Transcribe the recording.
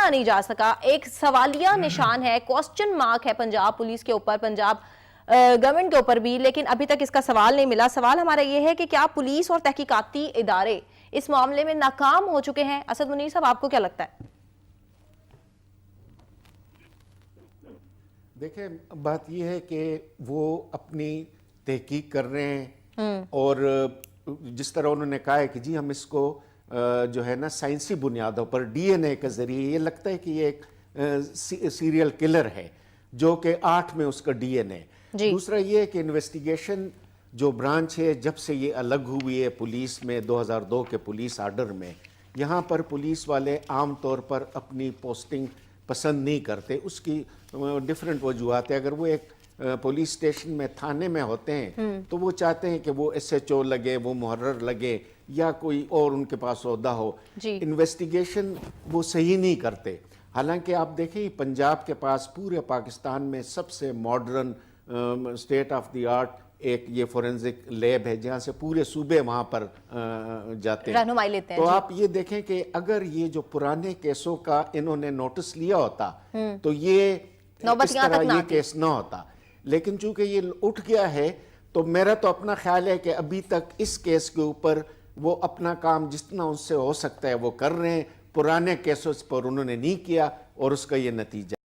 پکڑا نہیں جا سکا. ایک سوالیہ نشان ہے, کوسچن مارک ہے پنجاب پولیس کے اوپر, پنجاب گورنمنٹ کے اوپر بھی, لیکن ابھی تک اس کا سوال نہیں ملا. سوال ہمارا یہ ہے کہ کیا پولیس اور تحقیقاتی ادارے اس معاملے میں ناکام ہو چکے ہیں؟ اسد منیر صاحب, آپ کو کیا لگتا ہے؟ دیکھیں, بات یہ ہے کہ وہ اپنی تحقیق کر رہے ہیں, اور جس طرح انہوں نے کہا ہے کہ جی ہم اس کو جو ہے نا سائنسی بنیادوں پر ڈی این اے کے ذریعے, یہ لگتا ہے کہ یہ ایک سیریل کلر ہے جو کہ 8 میں اس کا ڈی این اے. دوسرا یہ ہے کہ انویسٹیگیشن جو برانچ ہے جب سے یہ الگ ہوئی ہے پولیس میں 2002 کے پولیس آرڈر میں, یہاں پر پولیس والے عام طور پر اپنی پوسٹنگ پسند نہیں کرتے. اس کی ڈیفرنٹ وجوہات ہیں. اگر وہ ایک پولیس اسٹیشن میں تھانے میں ہوتے ہیں تو وہ چاہتے ہیں کہ وہ ایس ایچ او لگے, وہ محرر لگے, یا کوئی اور ان کے پاس عہدہ ہو. انویسٹیگیشن وہ صحیح نہیں کرتے. حالانکہ آپ دیکھیں پنجاب کے پاس پورے پاکستان میں سب سے modern state of the art ایک یہ فورنزک لیب ہے جہاں سے پورے صوبے وہاں پر جاتے ہیں, رہنمائی لیتے ہیں. تو آپ یہ دیکھیں کہ اگر یہ جو پرانے کیسوں کا انہوں نے نوٹس لیا ہوتا تو یہ اس طرح یہ کیس نہ ہوتا. لیکن چونکہ یہ اٹھ گیا ہے تو میرا تو اپنا خیال ہے کہ ابھی تک اس کیس کے اوپر وہ اپنا کام جتنا ان سے ہو سکتا ہے وہ کر رہے ہیں. پرانے کیسوں پر انہوں نے نہیں کیا اور اس کا یہ نتیجہ